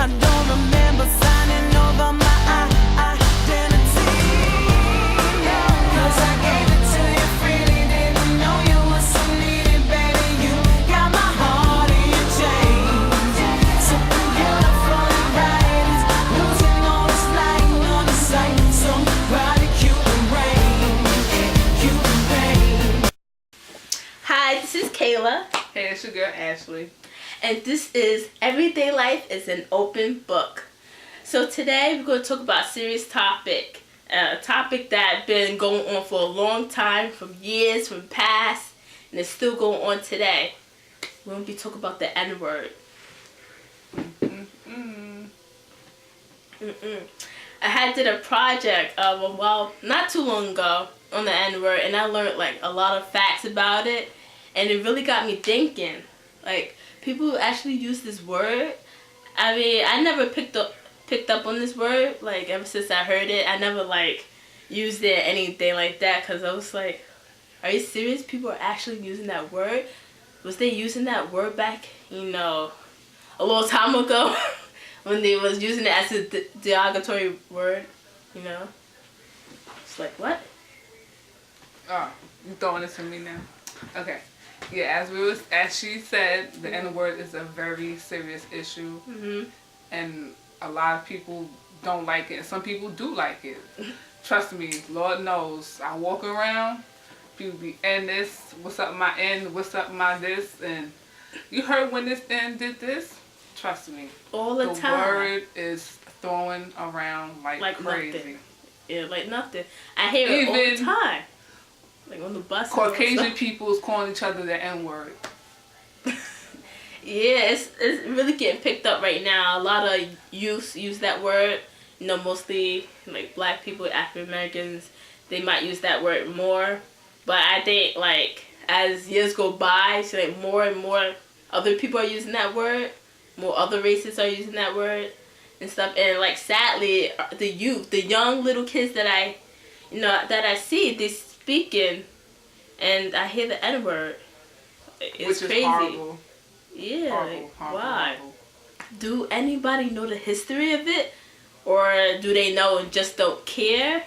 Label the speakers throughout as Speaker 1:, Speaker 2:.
Speaker 1: I don't remember signing over my identity. 'Cause I gave it to you freely, didn't know you were so needed, baby. You got my heart in your chains. Something beautiful and right is losing all its light on the sight. Somebody cute and rain, cute and rain.
Speaker 2: Hi, this is Kayla.
Speaker 3: Hey, it's your girl Ashley.
Speaker 2: And this is Everyday Life is an Open Book. So today we're going to talk about a serious topic. A topic that's been going on for a long time, from years, from past, and it's still going on today. We're going to be talking about the N-word. I had did a project not too long ago on the N-word, and I learned like a lot of facts about it, and it really got me thinking. Like, people actually use this word. I mean, I never picked up on this word, like, ever since I heard it. I never like used it or anything like that, because I was like, are you serious? People are actually using that word? Was they using that word back, a long time ago? When they was using it as a derogatory word, It's like, what?
Speaker 3: Oh, you throwing this to me now? Okay. Yeah, as she said, the N-word is a very serious issue. And a lot of people don't like it. And some people do like it. Trust me, Lord knows. I walk around, people be, and this, what's up my N, what's up my this, and you heard when this N did this? Trust me.
Speaker 2: All the time.
Speaker 3: The word is throwing around like crazy.
Speaker 2: Nothing. Yeah, like nothing. I hear it all the time. Like on the bus.
Speaker 3: Caucasian people is calling each other the N-word.
Speaker 2: Yeah, it's really getting picked up right now. A lot of youth use that word. Mostly like black people, African Americans, they might use that word more. But I think like as years go by, so like more and more other people are using that word. More other races are using that word and stuff. And like sadly, the youth, the young little kids that I see, they speaking, and I hear the N-word. It's
Speaker 3: Which
Speaker 2: crazy.
Speaker 3: Is horrible.
Speaker 2: Yeah,
Speaker 3: horrible,
Speaker 2: why?
Speaker 3: Horrible.
Speaker 2: Do anybody know the history of it? Or do they know and just don't care?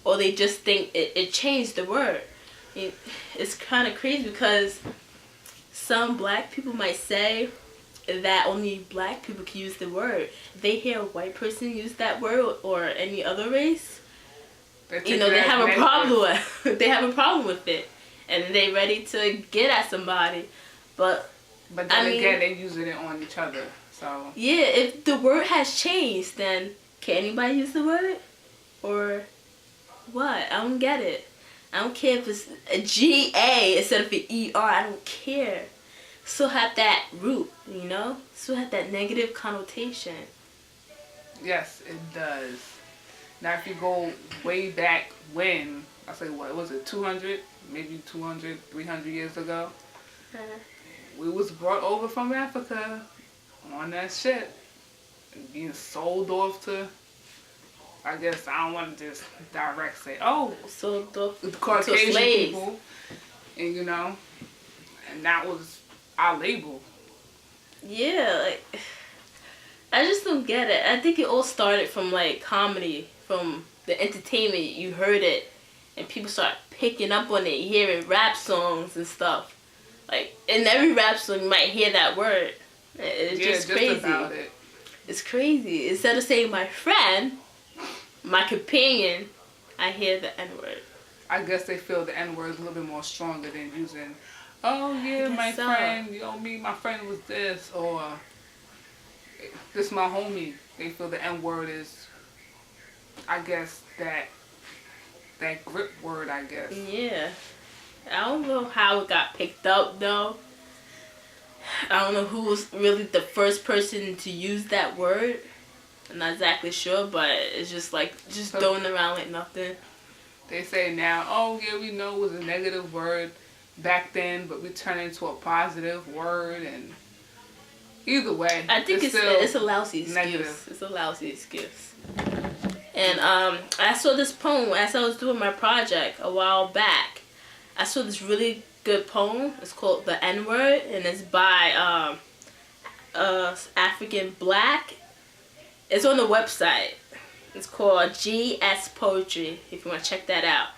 Speaker 2: Or they just think it changed the word? It's kind of crazy because some black people might say that only black people can use the word. They hear a white person use that word or any other race, they have a problem with they have a problem with it, and they ready to get at somebody. But
Speaker 3: then again, they using it on each other. So
Speaker 2: yeah, if the word has changed, then can anybody use the word or what? I don't get it. I don't care if it's a G-A instead of an E-R. I don't care. Still have that root, Still have that negative connotation.
Speaker 3: Yes, it does. Now, if you go way back when, I say, what was it, 200, maybe 200, 300 years ago, we was brought over from Africa on that ship and being sold off to, I guess, I don't want to just direct say,
Speaker 2: sold off
Speaker 3: the
Speaker 2: to
Speaker 3: Caucasian
Speaker 2: slaves.
Speaker 3: people, and and that was our label.
Speaker 2: Yeah, like, I just don't get it. I think it all started from like comedy, from the entertainment. You heard it, and people start picking up on it, hearing rap songs and stuff. Like in every rap song, you might hear that word. It's just crazy.
Speaker 3: About it.
Speaker 2: It's crazy. Instead of saying my friend, my companion, I hear the N-word.
Speaker 3: I guess they feel the N-word is a little bit more stronger than using, oh yeah, my friend, my friend was this, or this my homie. They feel the N-word is, I guess, that grip word, I guess.
Speaker 2: Yeah. I don't know how it got picked up, though. I don't know who was really the first person to use that word. I'm not exactly sure, but it's just throwing around like nothing.
Speaker 3: They say now, oh yeah, we know it was a negative word back then, but we turn it into a positive word, and either way,
Speaker 2: I think it's a lousy excuse.
Speaker 3: Negative.
Speaker 2: It's a lousy excuse. And I saw this poem as I was doing my project a while back. I saw this really good poem. It's called The N-Word, and it's by African black It's on the website. It's called GS Poetry, if you want to check that out.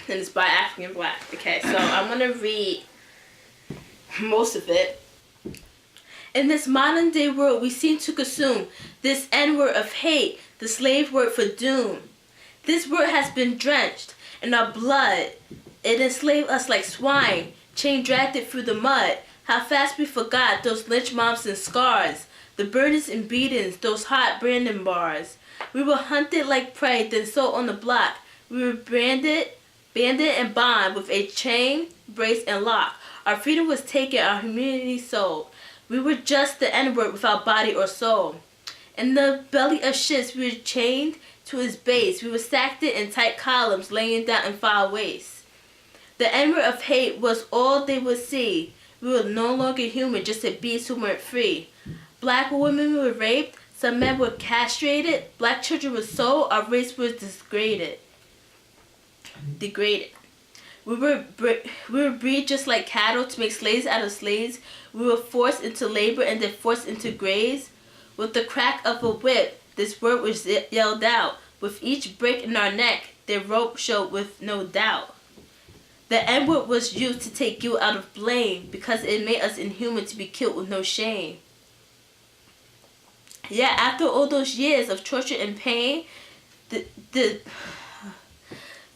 Speaker 2: And it's by African Black. Okay, so I'm going to read most of it. In this modern day world, we seem to consume this N-word of hate, the slave word for doom. This word has been drenched in our blood. It enslaved us like swine, chain dragged it through the mud. How fast we forgot those lynch mobs and scars, the burdens and beatings, those hot branding bars. We were hunted like prey, then sold on the block. We were banded and bond with a chain, brace, and lock. Our freedom was taken, our humanity sold. We were just the N-word without body or soul. In the belly of ships, we were chained to his base. We were stacked in tight columns, laying down in foul waste. The N-word of hate was all they would see. We were no longer human, just a beast who weren't free. Black women were raped. Some men were castrated. Black children were sold. Our race was degraded. We were bred just like cattle to make slaves out of slaves. We were forced into labor and then forced into graves. With the crack of a whip, this word was yelled out. With each break in our neck, their rope showed with no doubt. The N-word was used to take guilt out of blame because it made us inhuman to be killed with no shame. Yet after all those years of torture and pain, the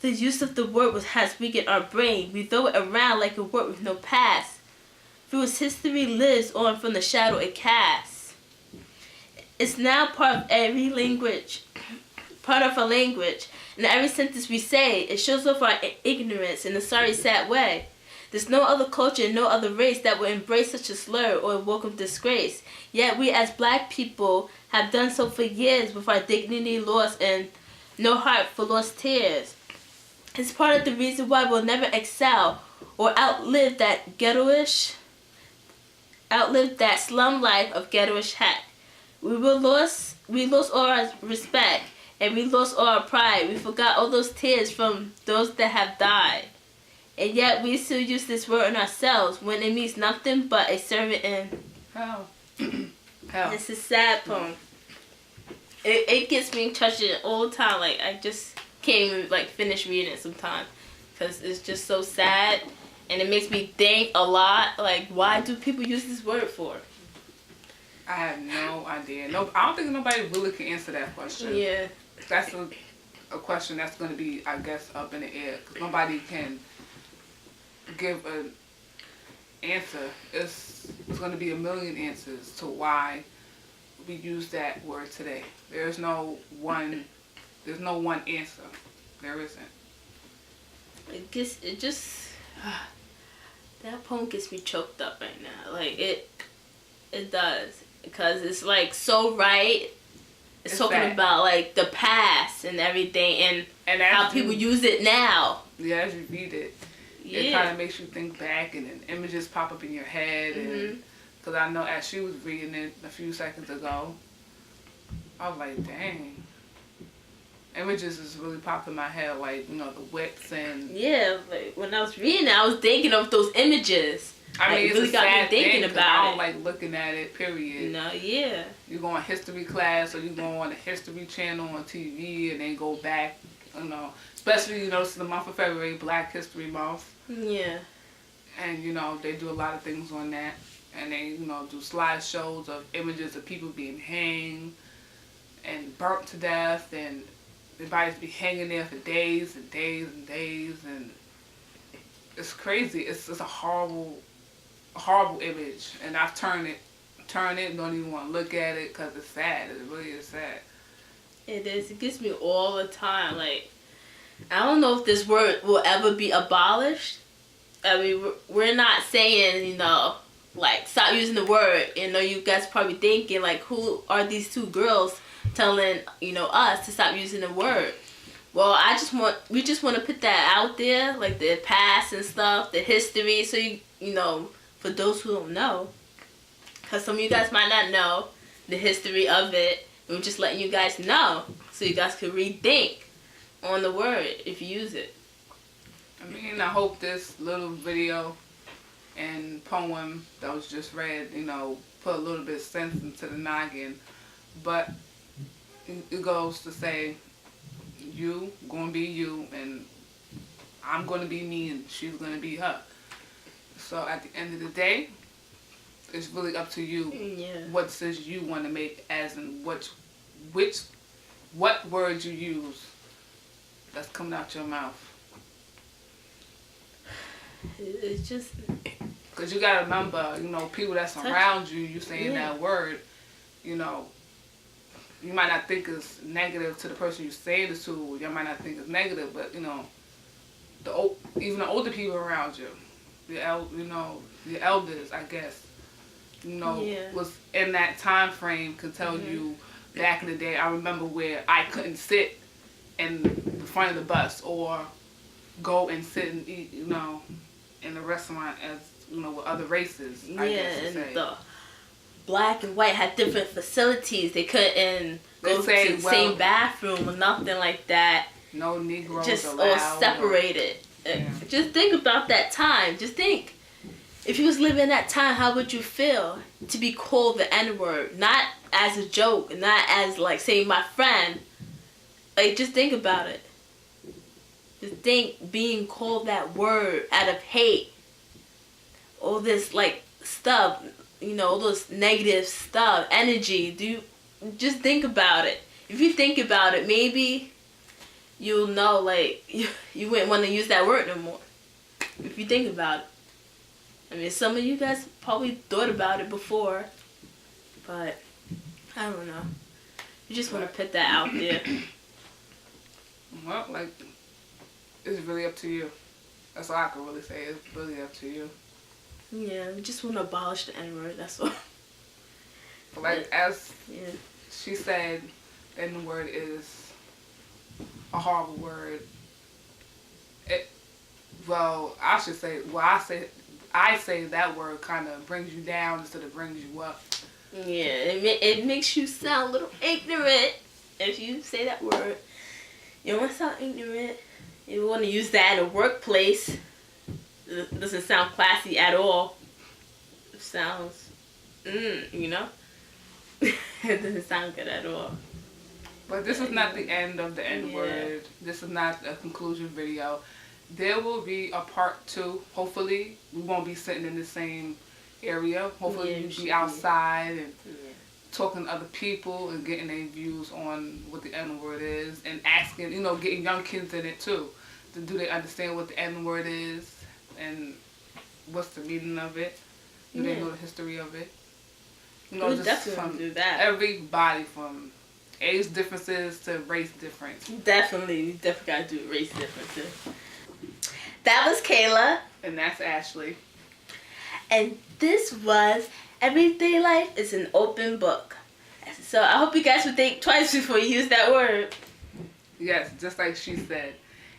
Speaker 2: use of the word has weakened our brain. We throw it around like a word with no past. Through its history lives on from the shadow it casts. It's now part of every language, part of our language. In every sentence we say, it shows off our ignorance in a sorry, sad way. There's no other culture, no other race that will embrace such a slur or welcome disgrace. Yet we as black people have done so for years with our dignity lost and no heart for lost tears. It's part of the reason why we'll never excel or outlive that slum life of ghettoish hack. We lost all our respect and we lost all our pride. We forgot all those tears from those that have died. And yet we still use this word on ourselves when it means nothing but a servant in
Speaker 3: Hell.
Speaker 2: It's a sad poem. It gets me touching all the time. Like I just can't even finish reading it sometimes because it's just so sad and it makes me think a lot. Like, why do people use this word for?
Speaker 3: I have no idea. No, I don't think nobody really can answer that question.
Speaker 2: Yeah,
Speaker 3: That's a question that's going to be, I guess, up in the air because nobody can give an answer. It's going to be a million answers to why we use that word today. There's no one answer. There isn't.
Speaker 2: That poem gets me choked up right now. Like it does because it's like so right. It's talking
Speaker 3: sad.
Speaker 2: about like the past and everything and how people use it now.
Speaker 3: Yeah, as you read it, it kind of makes you think back and then images pop up in your head. And because I know as she was reading it a few seconds ago, I was like, dang. Images just really popped in my head, like, the whips and...
Speaker 2: Yeah, like, when I was reading it, I was thinking of those images.
Speaker 3: I mean,
Speaker 2: it really got me thinking about
Speaker 3: I don't like looking at it, period.
Speaker 2: No, yeah.
Speaker 3: You go in history class or you go on the History Channel on TV and then go back, especially, this is the month of February, Black History Month.
Speaker 2: Yeah.
Speaker 3: And, they do a lot of things on that. And they, do slideshows of images of people being hanged and burnt to death and... their bodies be hanging there for days and days and days, and it's crazy. It's a horrible image, and I've turned it, and don't even want to look at it because it's sad. It really is sad.
Speaker 2: It is. It gets me all the time. Like, I don't know if this word will ever be abolished. I mean, we're not saying, stop using the word. You guys probably thinking, like, who are these two girls telling us to stop using the word? Well, we just want to put that out there, like the past and stuff, the history, so for those who don't know, because some of you guys might not know the history of it, we're just letting you guys know so you guys can rethink on the word if you use it.
Speaker 3: I mean, I hope this little video and poem that was just read, put a little bit of sense into the noggin, but it goes to say, you gonna be you, and I'm gonna be me, and she's gonna be her. So at the end of the day, it's really up to you.
Speaker 2: Yeah.
Speaker 3: What decision you want to make, as in what words you use that's coming out your mouth.
Speaker 2: It's just.
Speaker 3: Because you got to remember, people that's around you, you saying that word, you might not think it's negative to the person you saying it to. You might not think it's negative, but, even the older people around you, the elders, I guess, was in that time frame, could tell you back in the day. I remember where I couldn't sit in the front of the bus or go and sit and eat, in the restaurant as, with other races, I guess to
Speaker 2: and
Speaker 3: say.
Speaker 2: the black and white had different facilities. They couldn't go to the same bathroom or nothing like that.
Speaker 3: No Negroes
Speaker 2: just
Speaker 3: allowed.
Speaker 2: All separated.
Speaker 3: Yeah.
Speaker 2: Just think about that time. Just think. If you was living that time, how would you feel to be called the N-word? Not as a joke, not as like saying my friend. Like, just think about it. Just think being called that word out of hate. All this like stuff, all those negative stuff, energy. Just think about it. If you think about it, maybe you'll know like you wouldn't want to use that word no more. If you think about it. I mean, some of you guys probably thought about it before, but I don't know. You just want to put that out there.
Speaker 3: Well, like, it's really up to you. That's all I can really say. It's really up to you.
Speaker 2: Yeah, we just want to abolish the N-word, that's all.
Speaker 3: But like, as she said, the N-word is a horrible word. I say that word kind of brings you down instead of brings you up.
Speaker 2: Yeah, it makes you sound a little ignorant if you say that word. You don't want to sound ignorant. You want to use that in a workplace. It doesn't sound classy at all. It sounds, It doesn't sound good at all.
Speaker 3: But this is not the end of the N-word. This is not a conclusion video. There will be a part 2. Hopefully, we won't be sitting in the same area. Hopefully, we'll be outside and talking to other people and getting their views on what the N-word is, and asking, getting young kids in it too. Do they understand what the N-word is and what's the meaning of it? Do they know the history of it?
Speaker 2: We'll
Speaker 3: just
Speaker 2: definitely
Speaker 3: from
Speaker 2: do that.
Speaker 3: everybody, from age differences to race difference.
Speaker 2: Definitely, we definitely gotta do race differences. That was Kayla.
Speaker 3: And that's Ashley.
Speaker 2: And this was Everyday Life is an Open Book. So I hope you guys would think twice before you use that word.
Speaker 3: Yes, just like she said.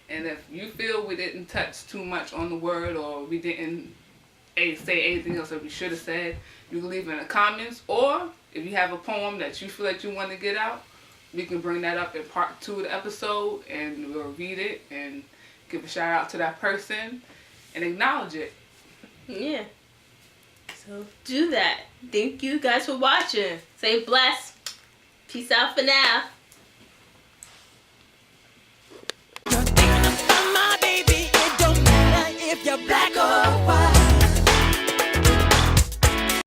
Speaker 3: And if you feel we didn't touch too much on the word, or we didn't say anything else that we should have said, you can leave it in the comments. Or if you have a poem that you feel like you want to get out, we can bring that up in part 2 of the episode, and we'll read it and give a shout out to that person and acknowledge it.
Speaker 2: Yeah. So do that. Thank you guys for watching. Stay blessed. Peace out for now.
Speaker 1: You're thinking about my baby. It don't matter if you're black or white.